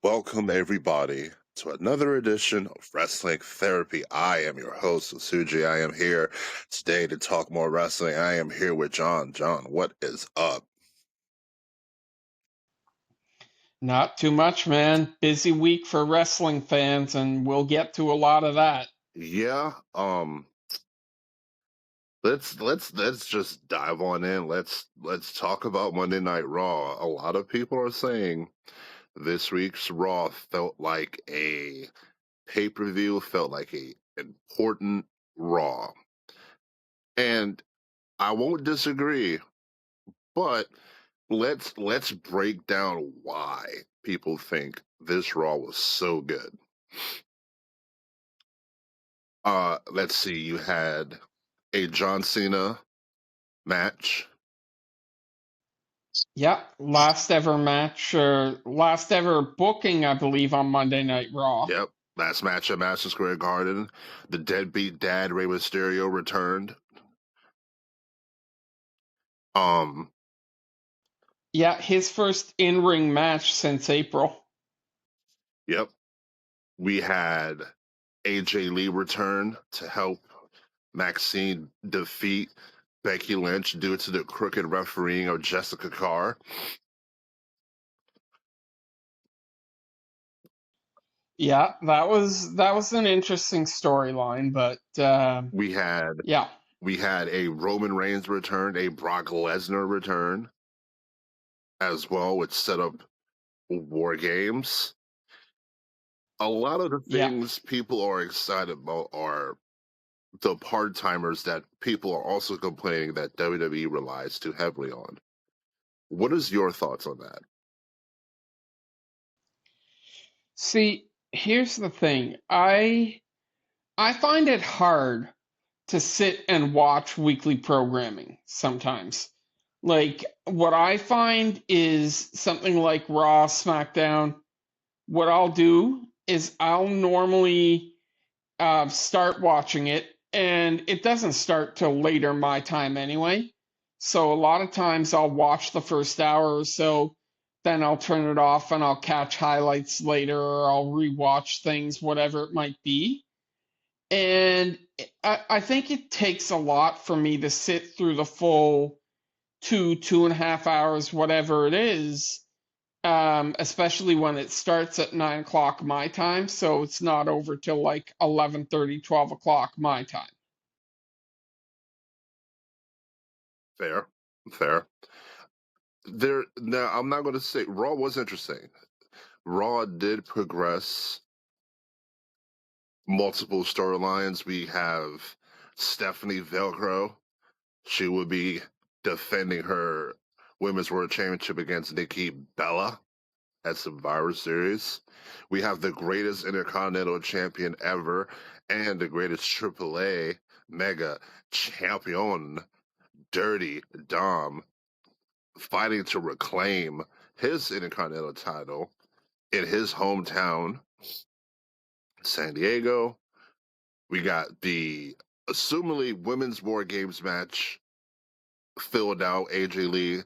Welcome, everybody, to another edition of Wrestling Therapy. I am your host, Suji. I am here today to talk more wrestling. I am here with John. John, what is up? Not too much, man. Busy week for wrestling fans, and we'll get to a lot of that. Yeah, let's just dive on in. Let's talk about Monday Night Raw. A lot of people are saying this week's Raw felt like a pay-per-view, felt like a important Raw. And I won't disagree, but let's break down why people think this Raw was so good. Let's see. You had a John Cena match. Yep, last ever match, or last ever booking, I believe, on Monday Night Raw. Yep. Last match at Madison Square Garden. The deadbeat dad Rey Mysterio returned. Um, Yeah, his first in ring match since April. yep. We had AJ Lee return to help Maxine defeat Becky Lynch due to the crooked refereeing of Jessica Carr. Yeah, that was an interesting storyline, but We had yeah, We had a Roman Reigns return, a Brock Lesnar return as well, which set up War Games. A lot of the yeah. things people are excited about are the part timers that people are also complaining that WWE relies too heavily on. What is your thoughts on that? See, here's the thing. I find it hard to sit and watch weekly programming sometimes. Like, what I find is something like Raw, SmackDown. What I'll do is I'll normally start watching it, and it doesn't start till later my time anyway. So a lot of times I'll watch the first hour or so, then I'll turn it off and I'll catch highlights later, or I'll rewatch things, whatever it might be. And I think it takes a lot for me to sit through the full 2.5 hours, whatever it is, especially when it starts at 9 o'clock my time. So it's not over till like 11:30, 12 o'clock my time. Fair, fair. There now, I'm not going to say Raw was interesting. Raw did progress multiple storylines. We have Stephanie Velcro. She would be defending her Women's World Championship against Nikki Bella at Survivor Series. We have the greatest Intercontinental Champion ever and the greatest AAA Mega Champion, Dirty Dom, fighting to reclaim his Intercontinental title in his hometown, San Diego. We got the assumingly women's War Games match filled out. AJ Lee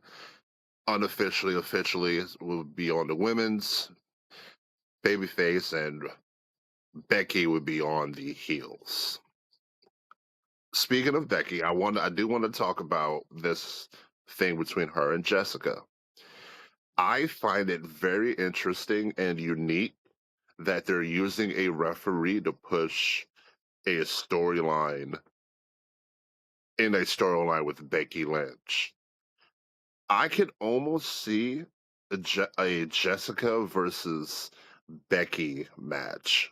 unofficially, officially will be on the women's. Babyface and Becky would be on the heels. Speaking of Becky, I do want to talk about this thing between her and Jessica. I find it very interesting and unique that they're using a referee to push a storyline with Becky Lynch. I could almost see a Jessica versus Becky match.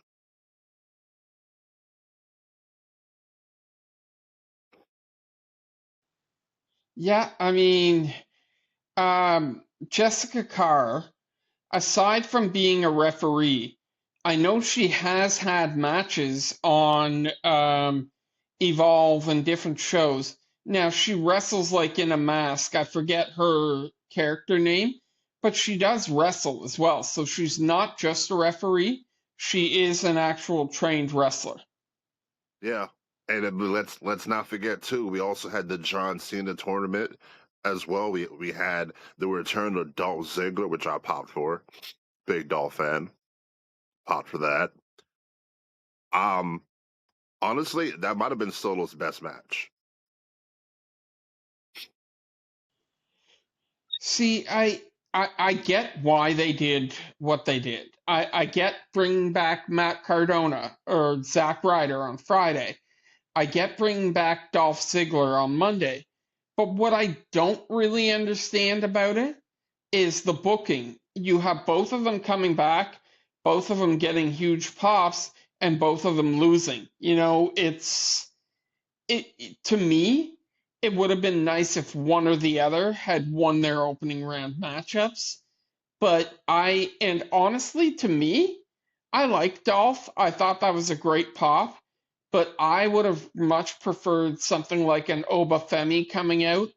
Yeah, I mean, Jessica Carr, aside from being a referee, I know she has had matches on Evolve and different shows. Now, she wrestles like in a mask. I forget her character name, but she does wrestle as well. So she's not just a referee, she is an actual trained wrestler. Yeah, and let's not forget too. We also had the John Cena tournament as well. We had the return of Dolph Ziggler, which I popped for. Big Dolph fan. Pop for that. Um, Honestly, that might have been Solo's best match. See, I get why they did what they did. I get bringing back Matt Cardona or Zack Ryder on Friday. I get bringing back Dolph Ziggler on Monday. But what I don't really understand about it is the booking. You have both of them coming back, both of them getting huge pops, and both of them losing. To me, it would have been nice if one or the other had won their opening round matchups. And honestly, to me, I like Dolph. I thought that was a great pop, but I would have much preferred something like an Oba Femi coming out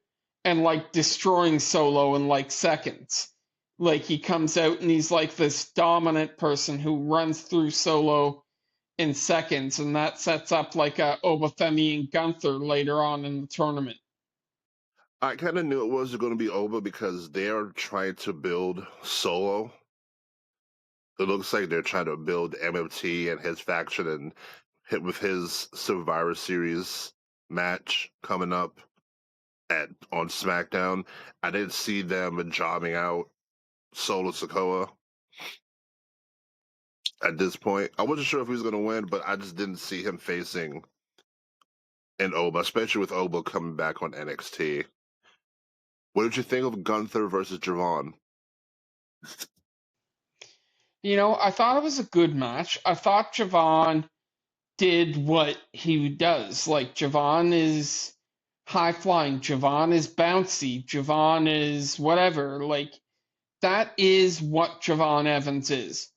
and like destroying Solo in like seconds. Like he comes out and he's like this dominant person who runs through Solo in seconds, and that sets up like a Obafemi and Gunther later on in the tournament. I kind of knew it was going to be Oba because they're trying to build Solo. It looks like they're trying to build MFT and his faction and hit with his Survivor Series match coming up on SmackDown. I didn't see them jobbing out Solo Sikoa at this point. I wasn't sure if he was going to win, but I just didn't see him facing an Oba, especially with Oba coming back on NXT. What did you think of Gunther versus Javon? I thought it was a good match. I thought Javon did what he does. Like Javon is high flying, Javon is bouncy, Javon is whatever. Like that is what Javon Evans is.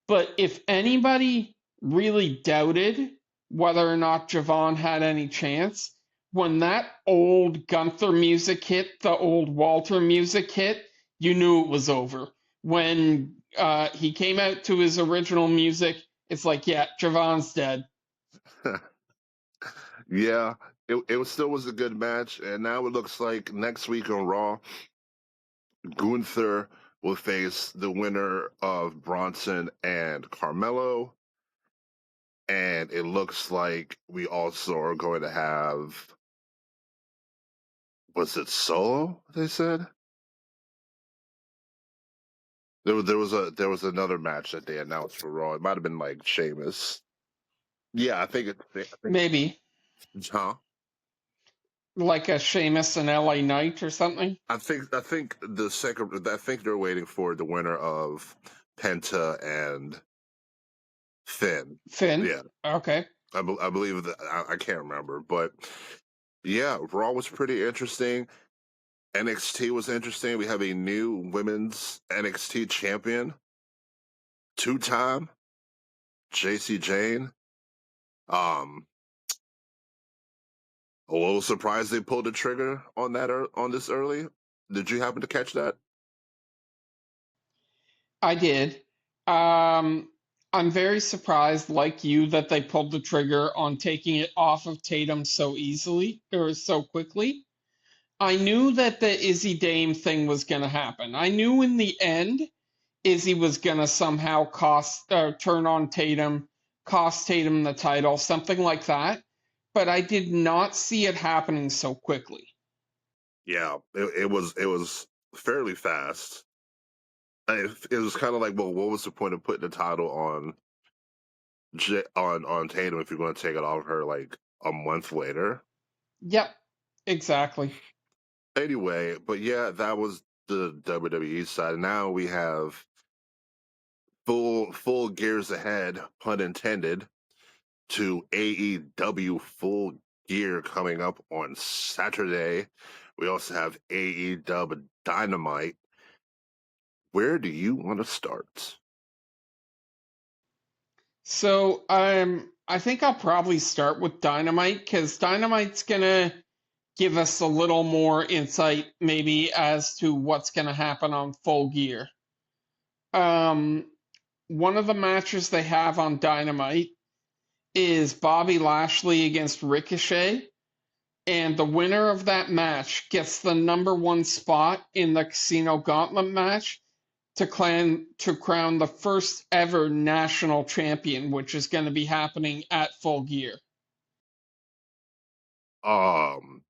But if anybody really doubted whether or not Javon had any chance, when that old Gunther music hit, the old Walter music hit, you knew it was over. When he came out to his original music, it's like, yeah, Javon's dead. Yeah, it still was a good match, and now it looks like next week on Raw, Gunther will face the winner of Bronson and Carmelo, and it looks like we also are going to have, was it Solo? They said there was another match that they announced for Raw. It might have been like Sheamus. Yeah, I think Maybe huh? like a Sheamus and LA Knight or something. I think the second. I think they're waiting for the winner of Penta and Finn. Finn. Yeah, Okay. I believe that. I can't remember, but yeah, Raw was pretty interesting. NXT was interesting. We have a new women's NXT champion, two-time JC Jane. Um, a little surprised they pulled the trigger on that on this early. Did you happen to catch that? I did. Um, I'm very surprised, like you, that they pulled the trigger on taking it off of Tatum so easily or so quickly. I knew that the Izzy Dame thing was going to happen. I knew in the end, Izzy was going to somehow turn on Tatum, cost Tatum the title, something like that. But I did not see it happening so quickly. Yeah, it was fairly fast. It was kind of like, well, what was the point of putting the title on Tatum if you're going to take it off her like a month later? Yep, exactly. Anyway, but yeah, that was the WWE side. Now we have full gears ahead, pun intended, to AEW Full Gear coming up on Saturday. We also have AEW Dynamite. Where do you want to start? So I think I'll probably start with Dynamite because Dynamite's gonna give us a little more insight maybe as to what's gonna happen on Full Gear. Um, One of the matches they have on Dynamite is Bobby Lashley against Ricochet, and the winner of that match gets the number one spot in the Casino Gauntlet match to crown the first ever national champion, which is going to be happening at Full Gear. AEW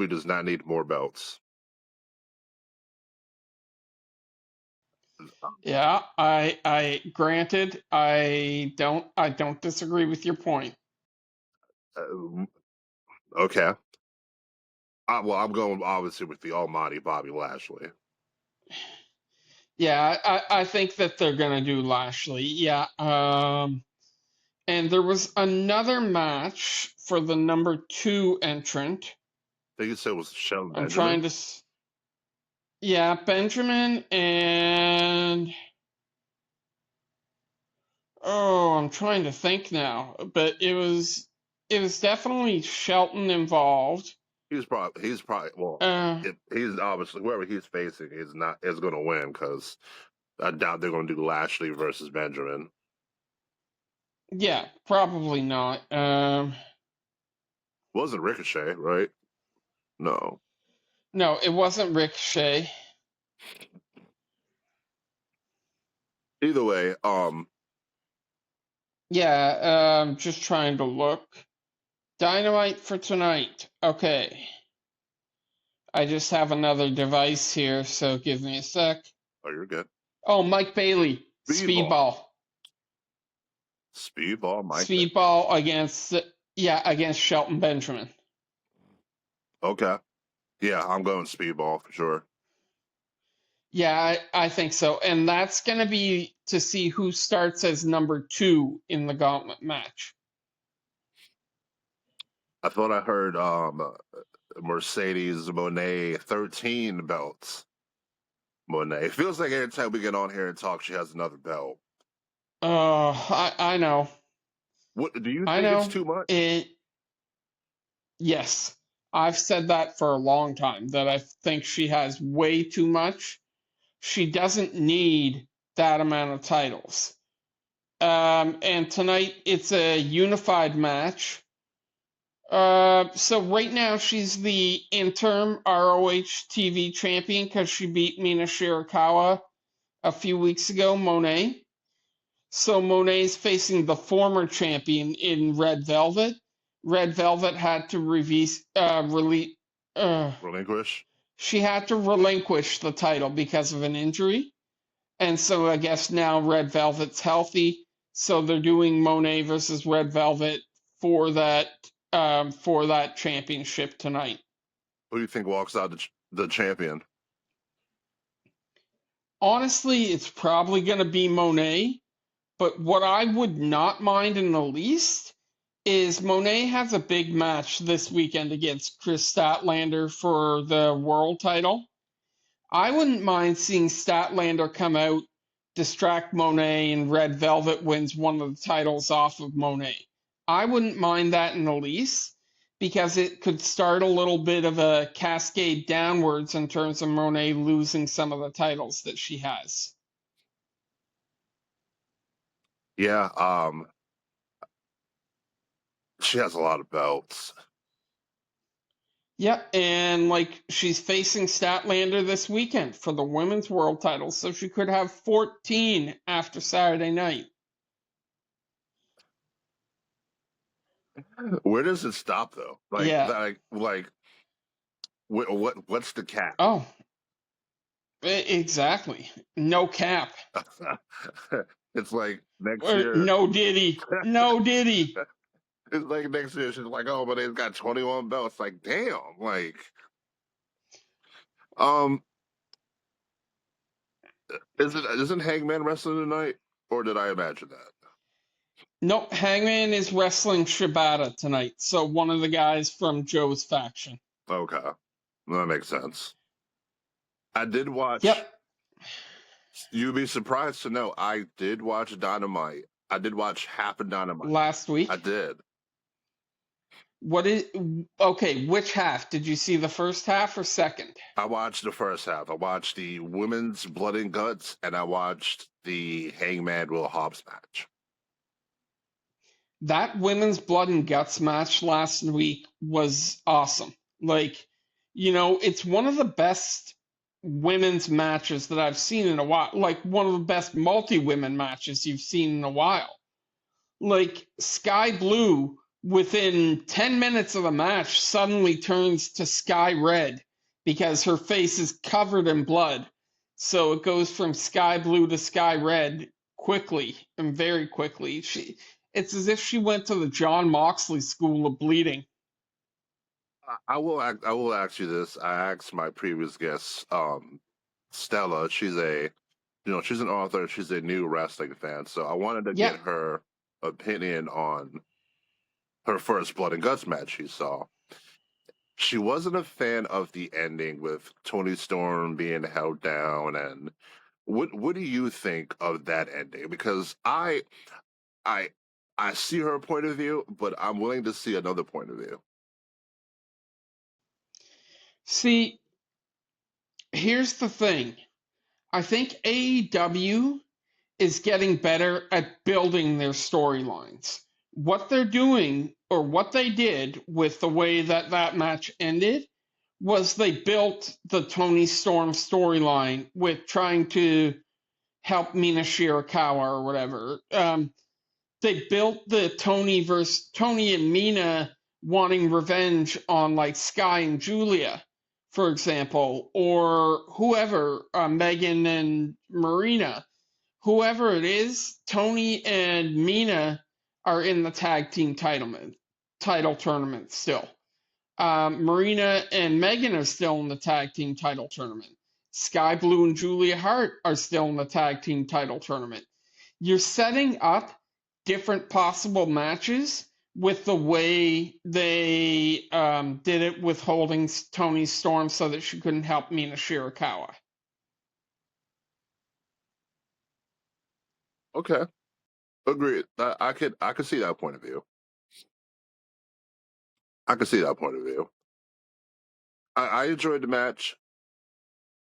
does not need more belts. Yeah, I granted, I don't disagree with your point. Okay. Well, I'm going obviously with the almighty Bobby Lashley. Yeah, I think that they're gonna do Lashley. Yeah. And there was another match for the number 2 entrant. I think you said it was Shelton I'm Benjamin. trying to. Yeah, Benjamin and. Oh, I'm trying to think now, but it was definitely Shelton involved. He's probably well. He's obviously whoever he's facing is going to win because I doubt they're going to do Lashley versus Benjamin. Yeah, probably not. Wasn't Ricochet, right? No. No, it wasn't Ricochet. Either way, Yeah, just trying to look. Dynamite for tonight. Okay. I just have another device here, so give me a sec. Oh, you're good. Oh, Mike Bailey. Speedball. Speedball, Mike. Speedball against Shelton Benjamin. Okay. Yeah, I'm going Speedball for sure. Yeah, I think so. And that's going to be to see who starts as number 2 in the gauntlet match. I thought I heard Mercedes Moné 13 belts. Moné. It feels like every time we get on here and talk, she has another belt. I know. What do you think it's too much? Yes. I've said that for a long time, that I think she has way too much. She doesn't need that amount of titles. And tonight it's a unified match. So right now she's the interim ROH TV champion because she beat Mina Shirakawa a few weeks ago, Moné. So Moné's facing the former champion in Red Velvet. Red Velvet had to relinquish. She had to relinquish the title because of an injury. And so I guess now Red Velvet's healthy. So they're doing Moné versus Red Velvet for that championship tonight. Who do you think walks out the champion? Honestly, it's probably going to be Moné. But what I would not mind in the least is Moné has a big match this weekend against Chris Statlander for the world title. I wouldn't mind seeing Statlander come out, distract Moné, and Red Velvet wins one of the titles off of Moné. I wouldn't mind that in the least, because it could start a little bit of a cascade downwards in terms of Moné losing some of the titles that she has. Yeah, she has a lot of belts. Yeah, and she's facing Statlander this weekend for the women's world title, so she could have 14 after Saturday night. Where does it stop though? What's the cap? Oh, exactly. No cap. It's like next year. No Diddy. No Diddy. It's like next year she's like, oh, but they've got 21 belts. Like, damn. Isn't Hangman wrestling tonight? Or did I imagine that? No, Hangman is wrestling Shibata tonight. So one of the guys from Joe's faction. Okay. That makes sense. I did watch. Yep. You'd be surprised to know I did watch Dynamite. I did watch half of Dynamite. Last week? I did. Okay, which half? Did you see the first half or second? I watched the first half. I watched the women's Blood and Guts, and I watched the Hangman Will Hobbs match. That women's Blood and Guts match last week was awesome. It's one of the best women's matches that I've seen in a while, like one of the best multi-women matches you've seen in a while. Like Sky Blue, within 10 minutes of the match, suddenly turns to Sky Red because her face is covered in blood. So it goes from Sky Blue to Sky Red quickly and very quickly. It's as if she went to the John Moxley School of Bleeding. I will ask you this. I asked my previous guest, Stella. She's an author. She's a new wrestling fan. So I wanted to Yeah, get her opinion on her first Blood and Guts match she saw. She wasn't a fan of the ending with Tony Storm being held down. And what do you think of that ending? Because I I see her point of view, but I'm willing to see another point of view. see, here's the thing. I think AEW is getting better at building their storylines. What they're doing, or what they did with the way that that match ended, was they built the Tony Storm storyline with trying to help Mina Shirakawa or whatever. They built the Tony and Mina wanting revenge on like Sky and Julia, for example, or whoever, Megan and Marina, whoever it is. Tony and Mina are in the tag team title tournament still. Marina and Megan are still in the tag team title tournament. Sky Blue and Julia Hart are still in the tag team title tournament. You're setting up different possible matches with the way they did it with holding Tony Storm so that she couldn't help Mina Shirakawa. Okay, agreed. I could see that point of view. I could see that point of view. I enjoyed the match.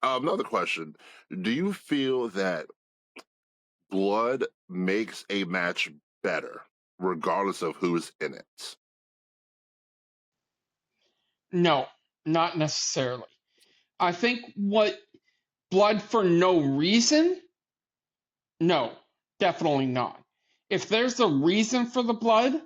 Another question: do you feel that blood makes a match better, regardless of who's in it? No, not necessarily. I think what blood for no reason? No, definitely not. If there's a reason for the blood,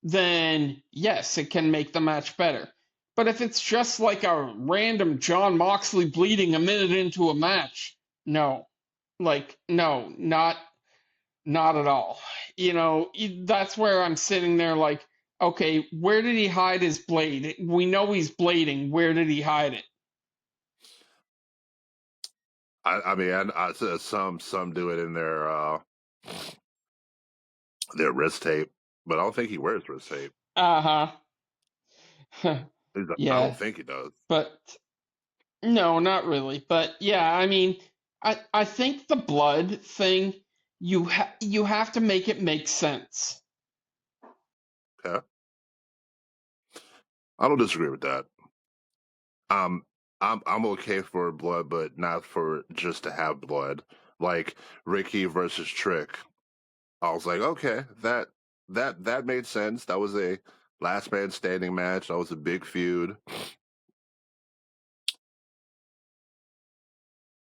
then yes, it can make the match better. But if it's just like a random John Moxley bleeding a minute into a match, no. Like, no, not at all. That's where I'm sitting there like, okay, where did he hide his blade? We know he's blading. Where did he hide it? I mean, I some do it in their wrist tape, but I don't think he wears wrist tape. Uh-huh. I Yeah, don't think he does. but no, not really. But yeah, I mean, I think the blood thing, you have to make it make sense. Okay, I don't disagree with that. Um, I'm okay for blood, but not for just to have blood. Like Ricky versus Trick, I was like, okay, that made sense. That was a last man standing match. That was a big feud.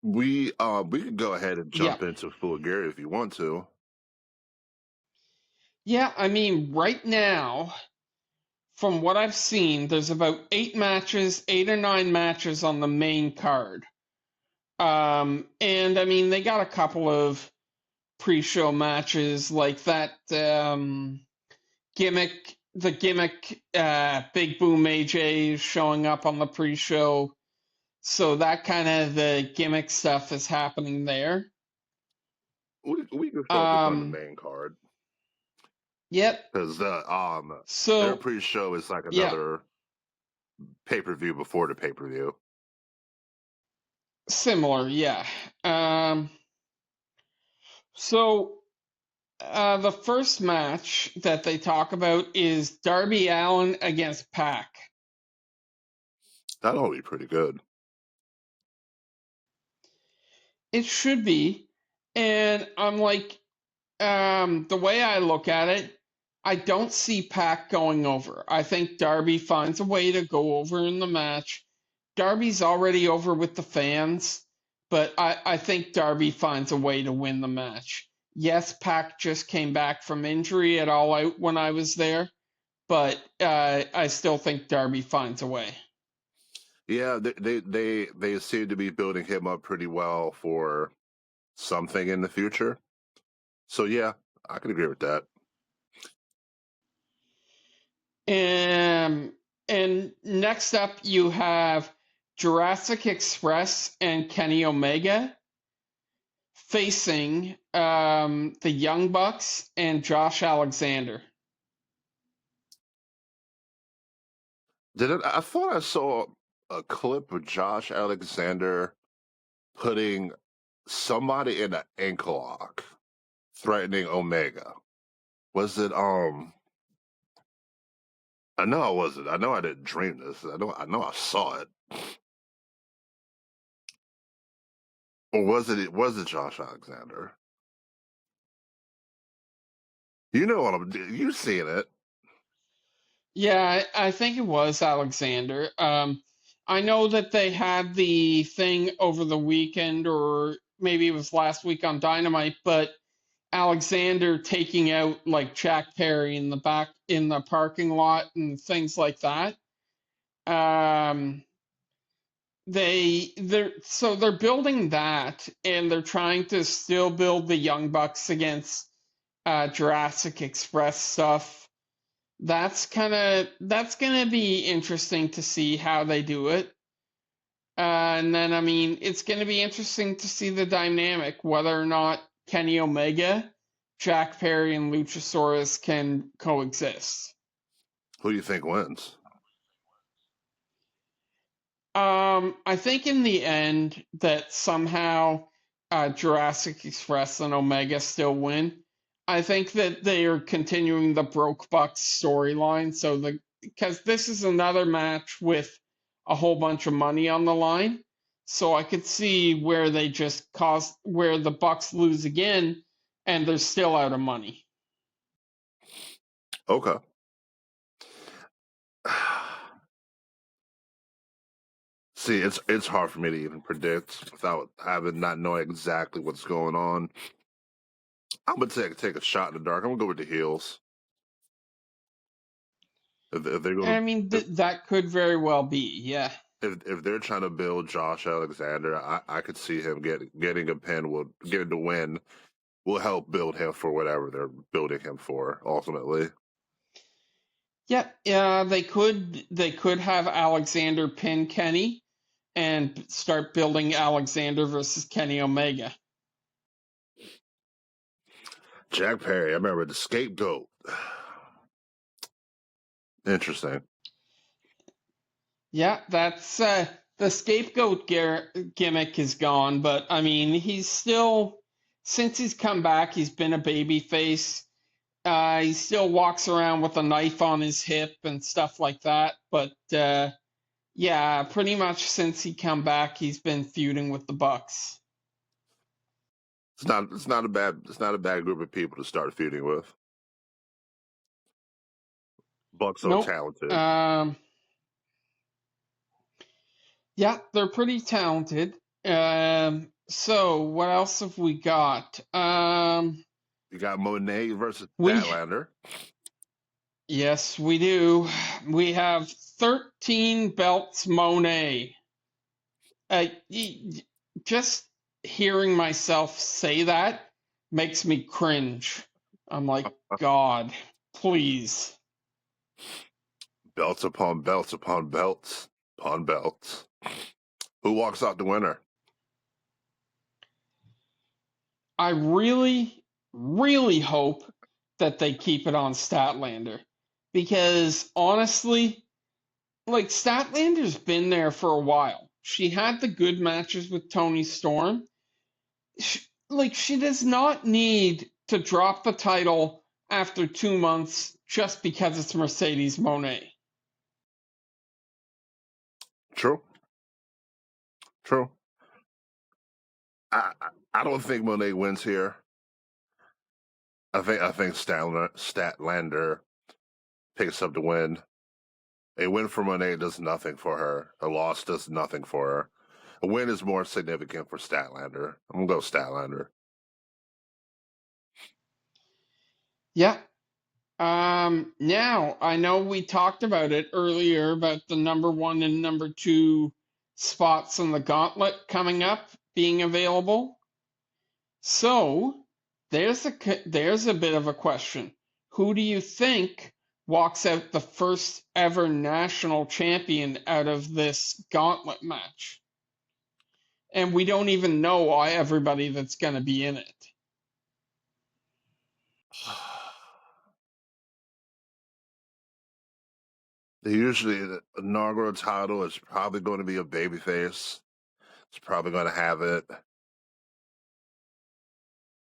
We could go ahead and Yeah. jump into Full Gear if you want to. Yeah, I mean, right now, from what I've seen, there's about 8 or 9 matches on the main card. And I mean, they got a couple of pre-show matches like that gimmick Big Boom AJ is showing up on the pre-show. So that kind of the gimmick stuff is happening there. We can focus on the Um, main card yep. because their So pre-show is like yeah, another pay-per-view before the pay-per-view. similar, yeah. Um, so the first match that they talk about is Darby Allin against Pac. That'll be pretty good. It should be. And I'm like, the way I look at it, I don't see Pac going over. I think Darby finds a way to go over in the match. Darby's already over with the fans. but I think Darby finds a way to win the match. Yes, Pac just came back from injury at All Out when I was there, but I still think Darby finds a way. Yeah, they seem to be building him up pretty well for something in the future. So yeah, I can agree with that. And next up, you have Jurassic Express and Kenny Omega facing the Young Bucks and Josh Alexander. I thought I saw a clip of Josh Alexander putting somebody in an ankle lock, threatening Omega. Was it I know I wasn't. I know I didn't dream this. I know I saw it. Or was it Josh Alexander? You know what you seen it. Yeah, I think it was Alexander. I know that they had the thing over the weekend, or maybe it was last week on Dynamite, but Alexander taking out like Jack Perry in the back in the parking lot and things like that. Um, they're building that, and they're trying to still build the Young Bucks against Jurassic Express stuff. That's gonna be interesting to see how they do it. And then I mean, it's gonna be interesting to see the dynamic whether or not Kenny Omega, Jack Perry, and Luchasaurus can coexist. Who do you think wins? I think in the end that somehow Jurassic Express and Omega still win. I think that they are continuing the Broke Bucks storyline, so the because this is another match with a whole bunch of money on the line, so I could see where they just cause where the Bucks lose again, and they're still out of money. Okay. See, it's hard for me to even predict without having not knowing exactly what's going on. I'm gonna take a shot in the dark. I'm gonna go with the heels. If they're And gonna I mean that could very well be, yeah. if they're trying to build Josh Alexander, I could see him getting a pin will getting the win will help build him for whatever they're building him for ultimately. Yeah, they could have Alexander pin Kenny and start building Alexander versus Kenny Omega. Jack Perry, I remember the scapegoat. Interesting. Yeah, that's the scapegoat gimmick is gone, but I mean, he's still since he's come back, he's been a baby face. He still walks around with a knife on his hip and stuff like that, but yeah, pretty much since he come back, he's been feuding with the Bucks. It's not a bad group of people to start feuding with. Buck's so Nope. talented. Yeah, they're pretty talented. So what else have we got? You got Monet versus We Statlander. Yes, we do. We have 13 belts, Monet. Just hearing myself say that makes me cringe. I'm like, God, please. Belts upon belts upon belts upon belts. Who walks out the winner? I really, really hope that they keep it on Statlander because honestly, like Statlander's been there for a while. She had the good matches with Tony Storm. She does not need to drop the title after 2 months just because it's Mercedes Monet. True. True. I I don't think Monet wins here. I think Statlander picks up the win. A win for Monet does nothing for her. A loss does nothing for her. A win is more significant for Statlander. I'm gonna go Statlander. Yeah. Now I know we talked about it earlier about the number one and number two spots in the gauntlet coming up being available. So there's a bit of a question. Who do you think walks out the first ever national champion out of this gauntlet match? And we don't even know everybody that's going to be in it. Usually, the inaugural title is probably going to be a babyface. It's probably going to have it.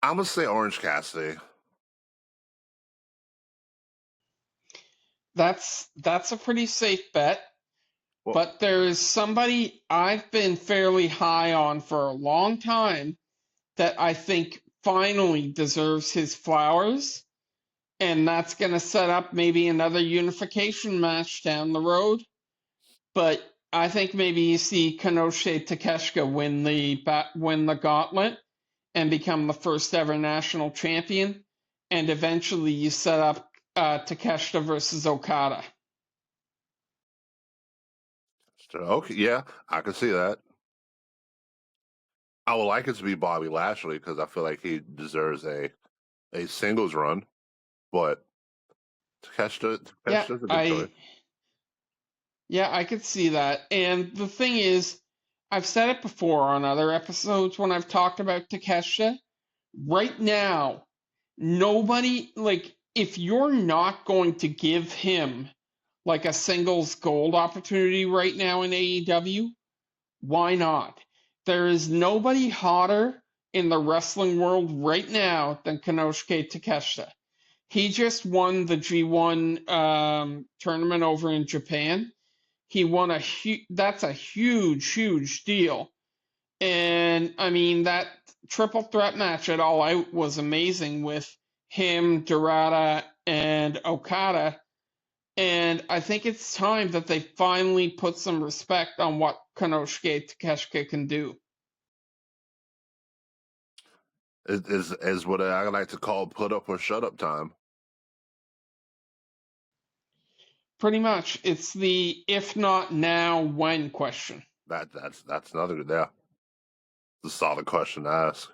I'm gonna say Orange Cassidy. That's a pretty safe bet. Well, But there is somebody I've been fairly high on for a long time that I think finally deserves his flowers. And that's going to set up maybe another unification match down the road. But I think maybe you see Konosuke Takeshita win the gauntlet and become the first ever national champion. And eventually you set up Takeshita versus Okada. okay, yeah, I can see that. I would like it to be Bobby Lashley because I feel like he deserves a singles run, but Yeah, Takeshita's a good choice. I could see that. And the thing is, I've said it before on other episodes when I've talked about Takeshita. Right now, nobody, like, if you're not going to give him like a singles gold opportunity right now in AEW, why not? There is nobody hotter in the wrestling world right now than Konosuke Takeshita. He just won the G1 tournament over in Japan. He won that's a huge deal. And I mean, that triple threat match at All Out was amazing with him, Dorada, and Okada. And I think it's time that they finally put some respect on what Konosuke Takeshita can do. Is what I like to call put up or shut up time. Pretty much, it's the if not now, when question. That's another it's a solid question to ask.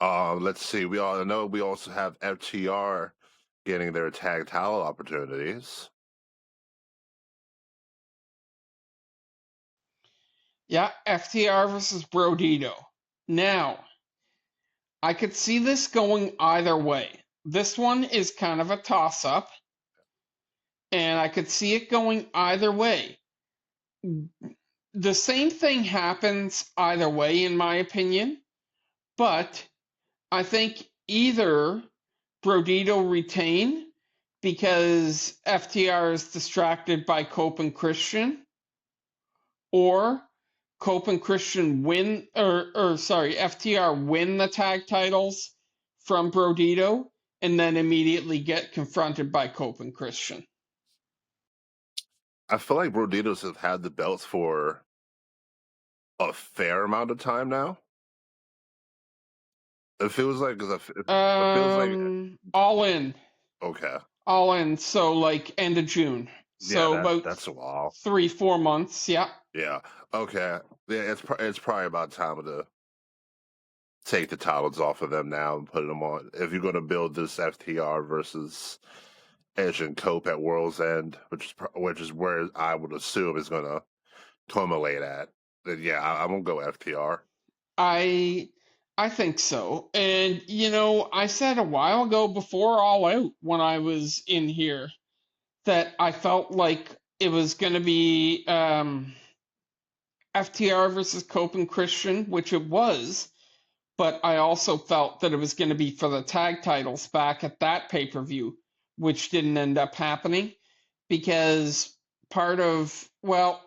Let's see. We all know we also have FTR getting their tag title opportunities. Yeah, FTR versus Brodito. Now, I could see this going either way. This one is kind of a toss up, and I could see it going either way. The same thing happens either way, in my opinion, but I think either Brodito retain because FTR is distracted by Cope and Christian, or Cope and Christian win, or sorry, FTR win the tag titles from Brodito and then immediately get confronted by Cope and Christian. I feel like Broditos have had the belts for a fair amount of time now. It feels like it feels like All in. Okay. All in. So like end of June. So Yeah, about that's a while. 3-4 months. Yeah. Yeah. Okay. Yeah, it's probably about time to take the titles off of them now and put them on. If you're going to build this FTR versus Edge and Cope at World's End, which is where I would assume is going to culminate at, then yeah, I'm gonna go FTR. I think so. And you know, I said a while ago before All Out when I was in here that I felt like it was going to be FTR versus Cope and Christian, which it was, but I also felt that it was going to be for the tag titles back at that pay-per-view, which didn't end up happening because well,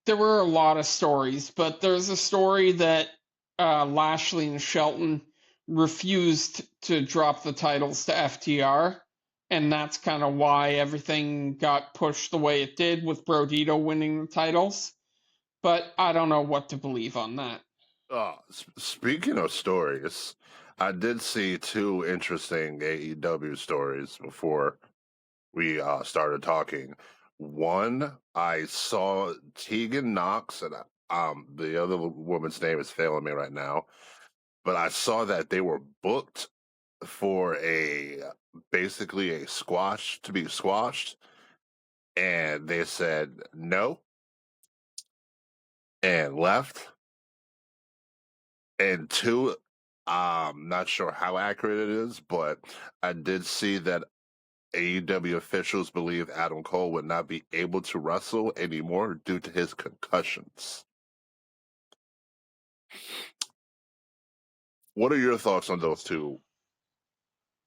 there were a lot of stories, but there's a story that Lashley and Shelton refused to drop the titles to FTR, and that's kind of why everything got pushed the way it did with Brodito winning the titles. but I don't know what to believe on that. Speaking of stories, I did see two interesting AEW stories before we started talking. One, I saw Tegan Knox, and the other woman's name is failing me right now, but I saw that they were booked for a basically a squash to be squashed, and they said no and left. And two, I'm not sure how accurate it is, but I did see that AEW officials believe Adam Cole would not be able to wrestle anymore due to his concussions. What are your thoughts on those two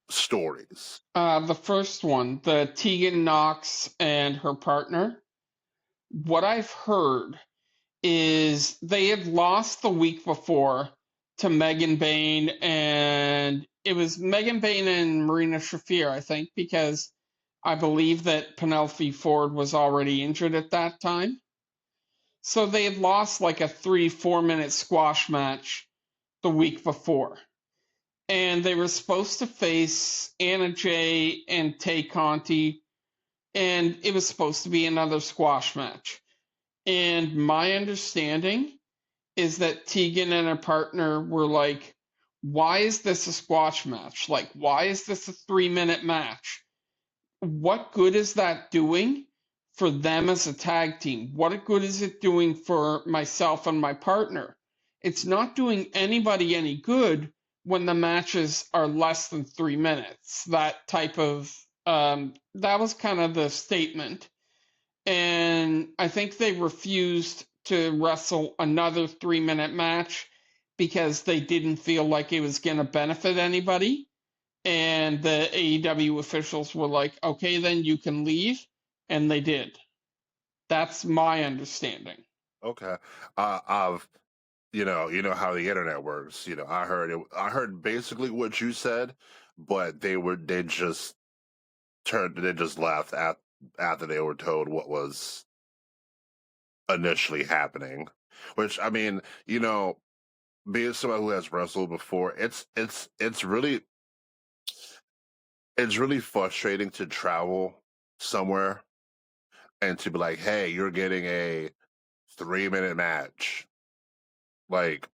stories? The first one, the Tegan Knox and her partner, what I've heard is they had lost the week before to Megan Bain, and it was Megan Bain and Marina Shafir, I think, because I believe that Penelope Ford was already injured at that time. So they had lost like a 3-4 minute squash match the week before. And they were supposed to face Anna Jay and Tay Conti, and it was supposed to be another squash match. And my understanding is that Tegan and her partner were like, why is this a squash match? Like, why is this a 3-minute match? What good is that doing for them as a tag team? What good is it doing for myself and my partner? It's not doing anybody any good when the matches are less than 3 minutes. That type of, that was kind of the statement. And I think they refused to wrestle another 3-minute match because they didn't feel like it was going to benefit anybody. And the AEW officials were like, okay, then you can leave. And they did. That's my understanding. Okay, I've you know how the internet works. You know, I heard it. I heard basically what you said, but they just they just laughed at after they were told what was initially happening. Which I mean, you know, being somebody who has wrestled before, it's really frustrating to travel somewhere and to be like, hey, you're getting a 3-minute match. Like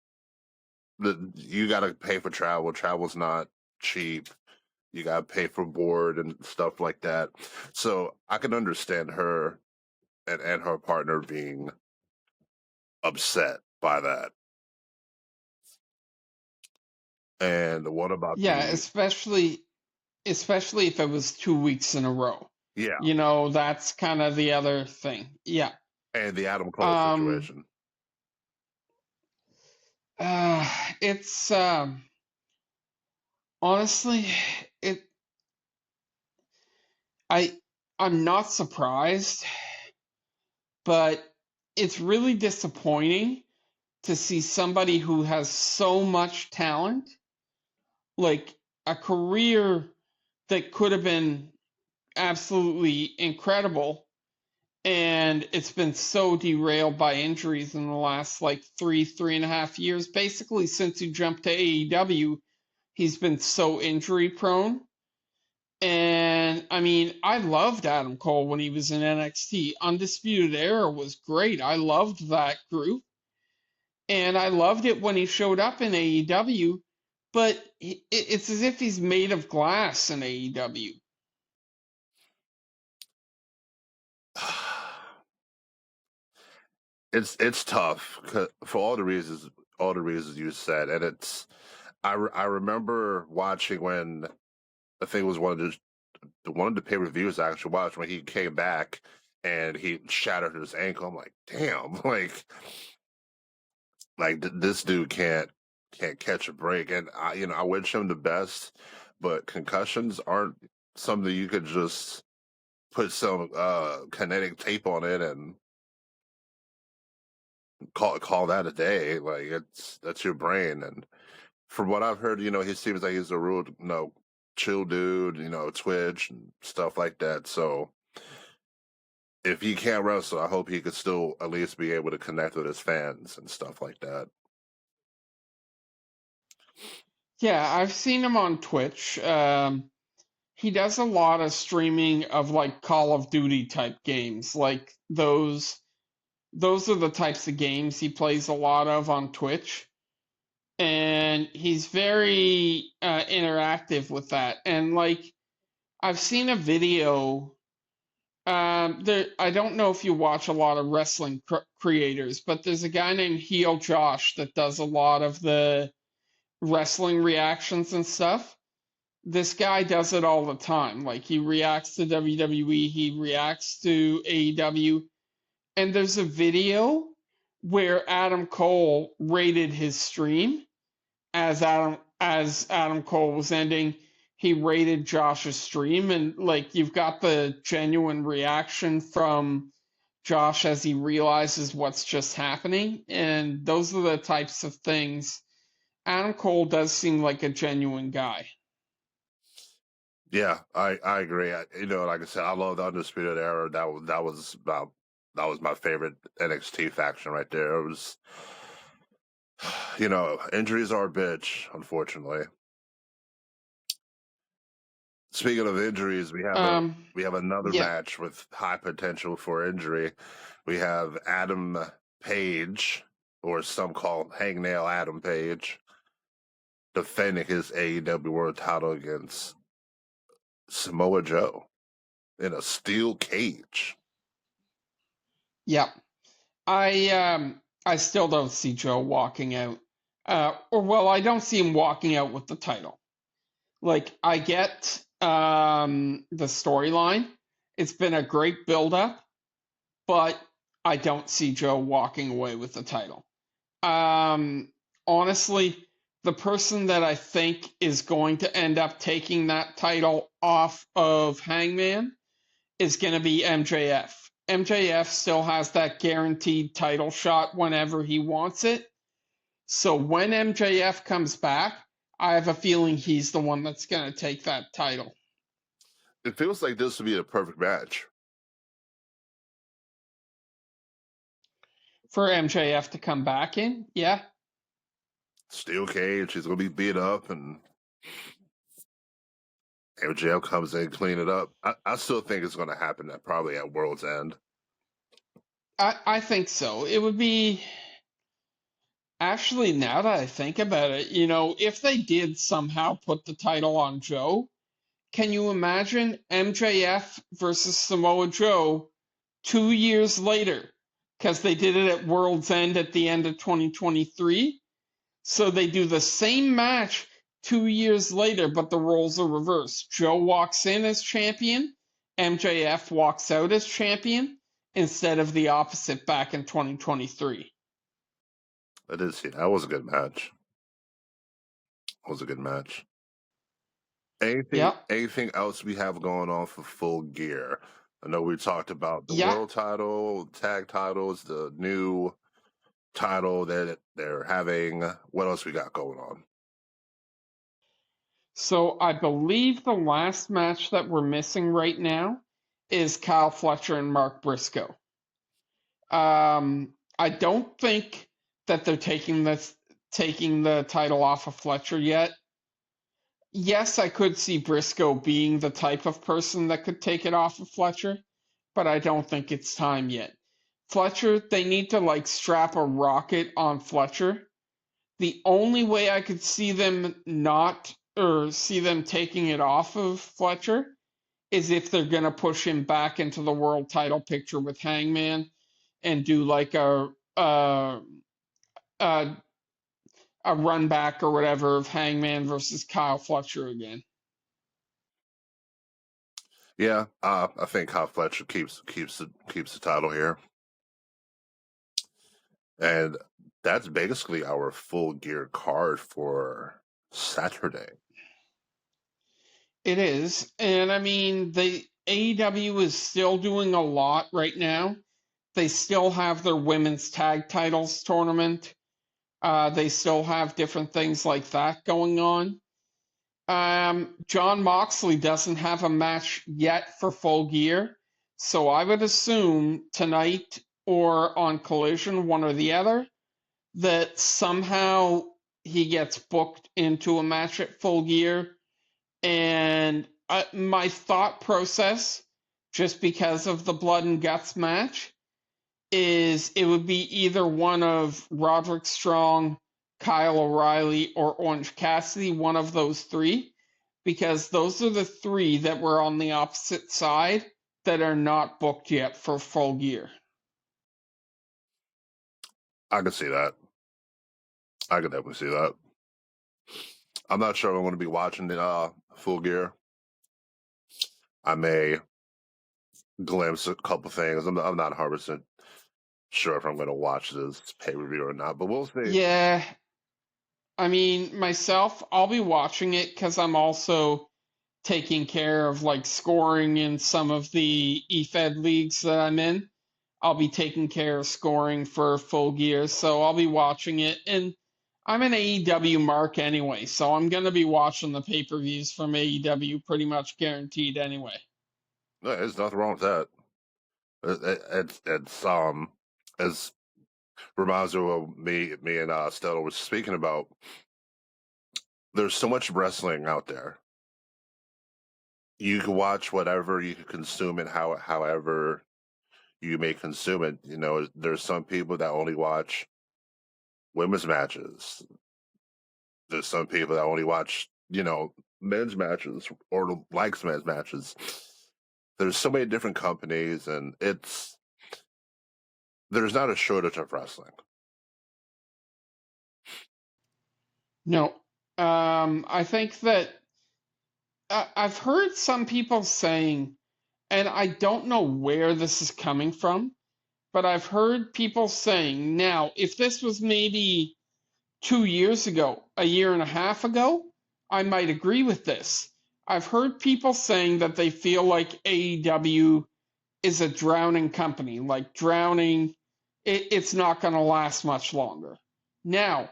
you got to pay for travel. Travel's not cheap. You got to pay for board and stuff like that. So I can understand her and her partner being upset by that. And what about Yeah, the especially if it was 2 weeks in a row. yeah, That's kind of the other thing. Yeah. and the Adam Cole Um situation? uh it's honestly it I I'm not surprised, but it's really disappointing to see somebody who has so much talent, like a career that could have been absolutely incredible, and it's been so derailed by injuries in the last like 3.5 years. Basically, since he jumped to AEW, he's been so injury prone. And I mean, I loved Adam Cole when he was in NXT. Undisputed Era was great. I loved that group. And I loved it when he showed up in AEW, but it's as if he's made of glass in AEW. It's tough for all the reasons you said, and I remember watching when I think it was one of the pay per views I actually watched when he came back and he shattered his ankle. I'm like, damn, this dude can't catch a break, and I wish him the best, but concussions aren't something you could just put some kinetic tape on it and call that a day. Like that's your brain. And from what I've heard, he seems like he's a real chill dude. Twitch and stuff like that. So if he can't wrestle, I hope he could still at least be able to connect with his fans and stuff like that. Yeah, I've seen him on Twitch. He does a lot of streaming of like Call of Duty type games, like those are the types of games he plays a lot of on Twitch, and he's very interactive with that. And like I've seen a video. There, I don't know if you watch a lot of wrestling creators, but there's a guy named Heel Josh that does a lot of the wrestling reactions and stuff. This guy does it all the time. Like he reacts to WWE, he reacts to AEW, and there's a video where Adam Cole rated his stream as Adam Cole was ending. He rated Josh's stream, and like you've got the genuine reaction from Josh as he realizes what's just happening, and those are the types of things. Adam Cole does seem like a genuine guy. Yeah, I agree. Like I said, I love the Undisputed Era. That was my favorite NXT faction right there. It was, injuries are a bitch, unfortunately. Speaking of injuries, Um, we have another yeah, match with high potential for injury. We have Adam Page, or some call Hangnail Adam Page, defending his AEW World Title against Samoa Joe in a steel cage. yeah. I still don't see Joe walking out. Or well, I don't see him walking out with the title. Like I get the storyline. It's been a great build up, but I don't see Joe walking away with the title. Honestly, the person that I think is going to end up taking that title off of Hangman is going to be MJF. MJF still has that guaranteed title shot whenever he wants it. So when MJF comes back, I have a feeling he's the one that's going to take that title. It feels like this would be a perfect match. For MJF to come back in, yeah. Steel cage, he's gonna be beat up, and MJF comes in, clean it up. I still think it's gonna happen probably at World's End. I think so. It would be actually, now that I think about it, if they did somehow put the title on Joe, can you imagine MJF versus Samoa Joe 2 years later? Because they did it at World's End at the end of 2023. So they do the same match 2 years later, but the roles are reversed. Joe walks in as champion, MJF walks out as champion, instead of the opposite back in 2023. I did see that was a good match. It was a good match. Yeah, Anything else we have going on for Full Gear? I know we talked about the yeah. world title, tag titles, the new title that they're having. What else we got going on? So I believe the last match that we're missing right now is Kyle Fletcher and Mark Briscoe. I don't think that they're taking the title off of Fletcher yet. Yes, I could see Briscoe being the type of person that could take it off of Fletcher, but I don't think it's time yet. Fletcher, they need to like strap a rocket on Fletcher. The only way I could see them not or see them taking it off of Fletcher is if they're going to push him back into the world title picture with Hangman and do like a a run back or whatever of Hangman versus Kyle Fletcher again. Yeah, I think Kyle Fletcher keeps the title here, and that's basically our Full Gear card for Saturday. It is, and I mean the AEW is still doing a lot right now. They still have their women's tag titles tournament. They still have different things like that going on. John Moxley doesn't have a match yet for Full Gear, So I would assume tonight or on Collision, one or the other, that somehow he gets booked into a match at Full Gear. And my thought process, just because of the blood and guts match, is it would be either one of Roderick Strong, Kyle O'Reilly, or Orange Cassidy, one of those three, because those are the three that were on the opposite side that are not booked yet for Full Gear. I can see that. I can definitely see that. I'm not sure I'm going to be watching the Full Gear. I may glimpse a couple things. I'm not 100% sure if I'm going to watch this pay per view or not, but we'll see. Yeah, I mean, myself, I'll be watching it because I'm also taking care of like scoring in some of the EFED leagues that I'm in. I'll be taking care of scoring for Full Gear, so I'll be watching it. And I'm an AEW mark anyway, so I'm going to be watching the pay per views from AEW pretty much guaranteed anyway. No, there's nothing wrong with that. It's as reminds me of me and Stella was speaking about. There's so much wrestling out there. You can watch whatever, you can consume it however you may consume it. You know, there's some people that only watch women's matches. There's some people that only watch, men's matches or likes men's matches. There's so many different companies, and there's not a shortage of wrestling. No, I think that I've heard some people saying, and I don't know where this is coming from, but I've heard people saying, now, if this was maybe 2 years ago, a year and a half ago, I might agree with this. I've heard people saying that they feel like AEW is a drowning company, like drowning, it's not going to last much longer. Now,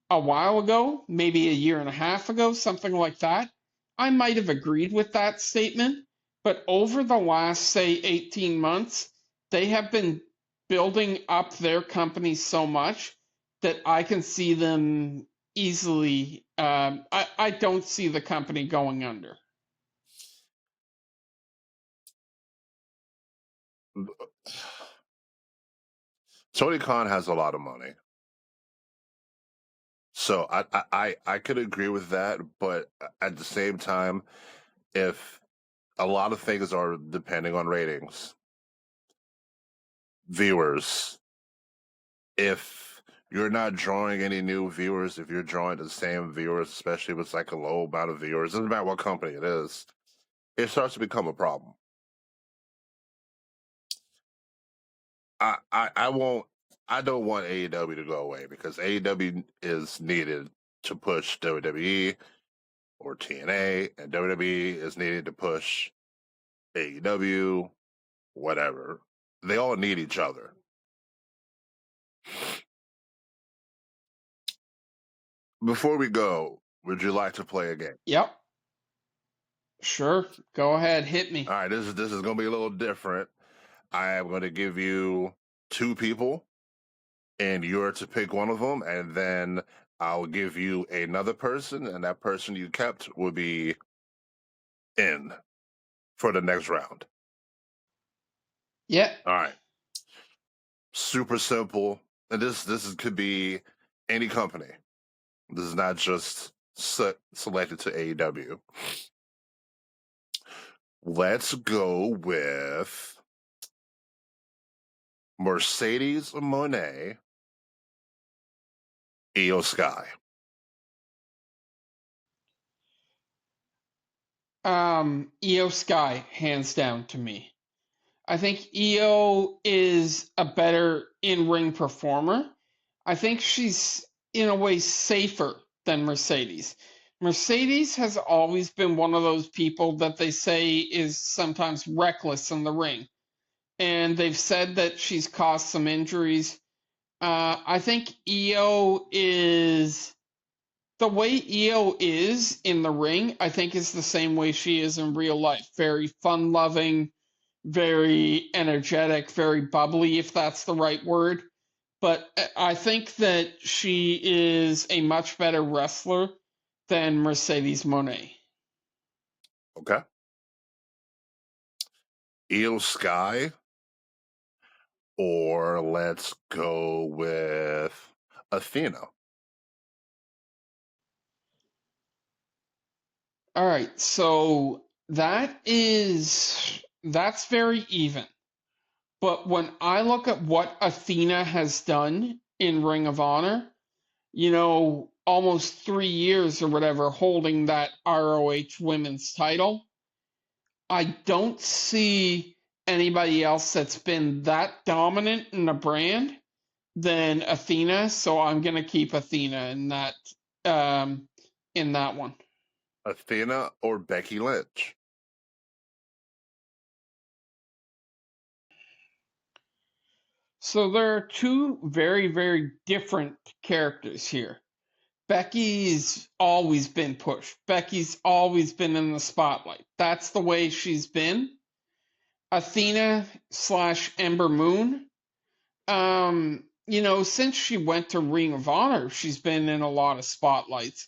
a while ago, maybe a year and a half ago, something like that, I might have agreed with that statement. But over the last, say, 18 months, they have been building up their company so much that I can see them easily. I don't see the company going under. Tony Khan has a lot of money. So I could agree with that, but at the same time, if a lot of things are depending on ratings, viewers, if you're not drawing any new viewers, if you're drawing the same viewers, especially if it's like a low amount of viewers, doesn't matter what company it is, it starts to become a problem. I don't want AEW to go away because AEW is needed to push WWE or TNA, and WWE is needed to push AEW, whatever. They all need each other. Before we go, would you like to play a game? Yep. Sure. Go ahead. Hit me. All right, this is going to be a little different. I am going to give you two people, and you're to pick one of them, and then I'll give you another person, and that person you kept will be in for the next round. Yeah. All right. Super simple. And could be any company. This is not just selected to AEW. Let's go with Mercedes Moné, Io Sky. Io Sky, hands down to me. I think Io is a better in-ring performer. I think she's in a way safer than Mercedes. Mercedes has always been one of those people that they say is sometimes reckless in the ring. And they've said that she's caused some injuries. I think Io is the way Io is in the ring, I think is the same way she is in real life. Very fun loving, very energetic, very bubbly, if that's the right word. But I think that she is a much better wrestler than Mercedes Moné. Okay. Io Sky, or let's go with Athena. All right, so that's very even. But when I look at what Athena has done in Ring of Honor, almost 3 years or whatever holding that ROH women's title, I don't see anybody else that's been that dominant in the brand than Athena. So I'm gonna keep Athena um, in that one. Athena or Becky Lynch? So there are two very, very different characters here. Becky's always been pushed. Becky's always been in the spotlight. That's the way she's been. Athena slash Ember Moon. Since she went to Ring of Honor, she's been in a lot of spotlights.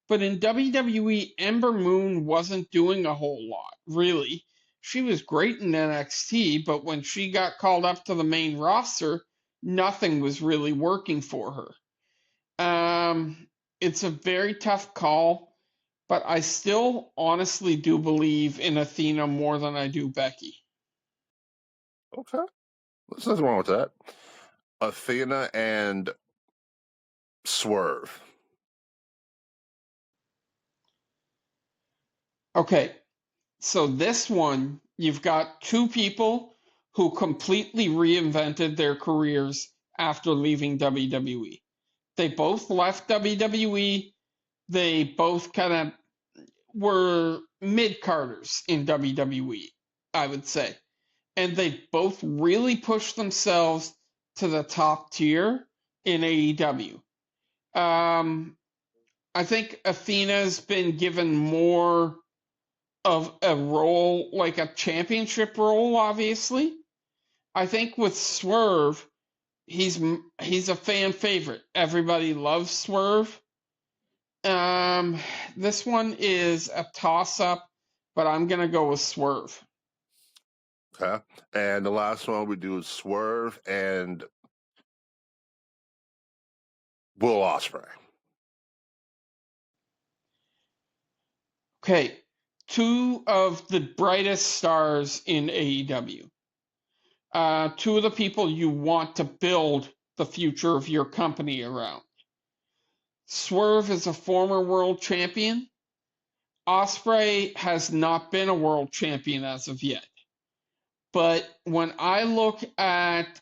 But in WWE, Ember Moon wasn't doing a whole lot, really. She was great in NXT, but when she got called up to the main roster, nothing was really working for her. It's a very tough call, but I still honestly do believe in Athena more than I do Becky. Okay. There's nothing wrong with that. Athena and Swerve. Okay, so this one, you've got two people who completely reinvented their careers after leaving WWE. They both left WWE. They both kind of were mid-carders in WWE, I would say. And they both really pushed themselves to the top tier in AEW. I think Athena's been given more of a role, like a championship role, obviously. I think with Swerve, he's a fan favorite. Everybody loves Swerve. This one is a toss up, but I'm gonna go with Swerve. Okay. And the last one we do is Swerve and Will Ospreay. Okay, two of the brightest stars in AEW. Two of the people you want to build the future of your company around. Swerve is a former world champion. Ospreay has not been a world champion as of yet. But when I look at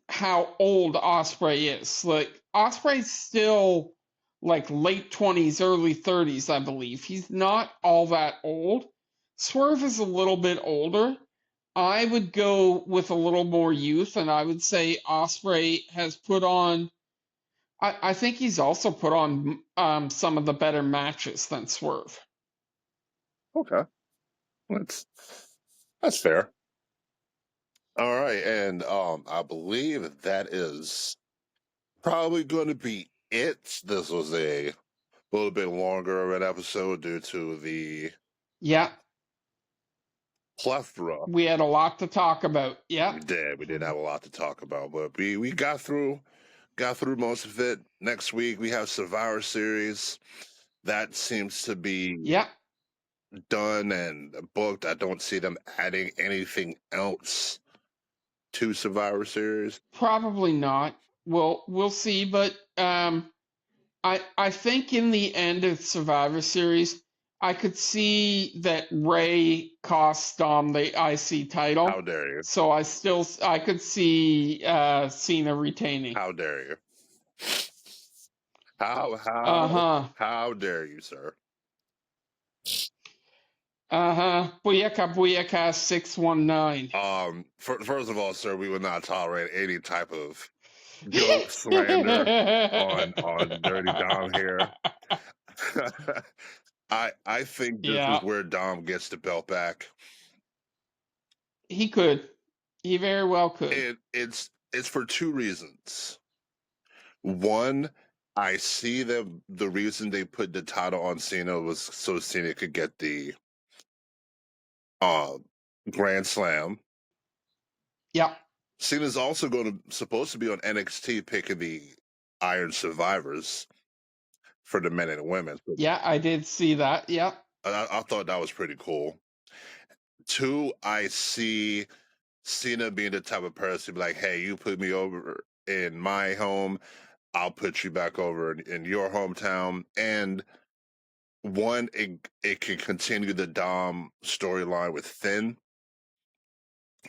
how old Ospreay is, like Ospreay's still like late 20s, early 30s, I believe. He's not all that old. Swerve is a little bit older. I would go with a little more youth, and I would say Ospreay has put on. I think he's also put on some of the better matches than Swerve. Okay. That's fair. All right, and I believe that is probably going to be it. This was a little bit longer of an episode due to the Yeah, plethora. we had a lot to talk about. Yeah. We did have a lot to talk about, but we got through most of it. Next week we have Survivor Series. That seems to be Yeah. done and booked. I don't see them adding anything else to Survivor Series. Probably not. We'll see, but I think in the end of Survivor Series, I could see that Ray cost Dom the IC title. How dare you? So I could see Cena retaining. How dare you? How dare you, sir? Booyaka Booyaka 619. First of all, sir, we would not tolerate any type of goat slander on Dirty Dom here. I think this is where Dom gets the belt back. He could. He very well could. It's for two reasons. One, I see that the reason they put the title on Cena was so Cena could get the uh Grand Slam. Yeah. Cena's also supposed to be on NXT picking the Iron Survivors for the men and women. So Yeah, I did see that. Yeah. I thought that was pretty cool. Two, I see Cena being the type of person to be like, hey, you put me over in my home, I'll put you back over in your hometown. And one, it can continue the Dom storyline with Finn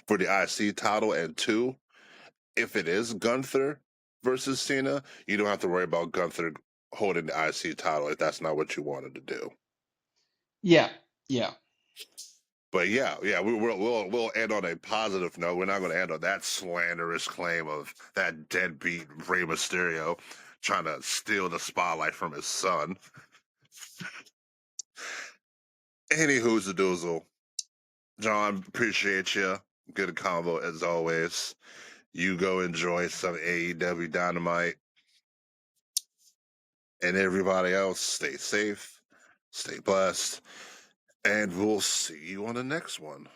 for the IC title. And two, if it is Gunther versus Cena, you don't have to worry about Gunther holding the IC title if that's not what you wanted to do. Yeah. Yeah. But yeah, we'll end on a positive note. We're not going to end on that slanderous claim of that deadbeat Rey Mysterio trying to steal the spotlight from his son. Anywho's a doozle. John, appreciate you. Good convo as always. You go enjoy some AEW Dynamite. And everybody else, stay safe, stay blessed, and we'll see you on the next one.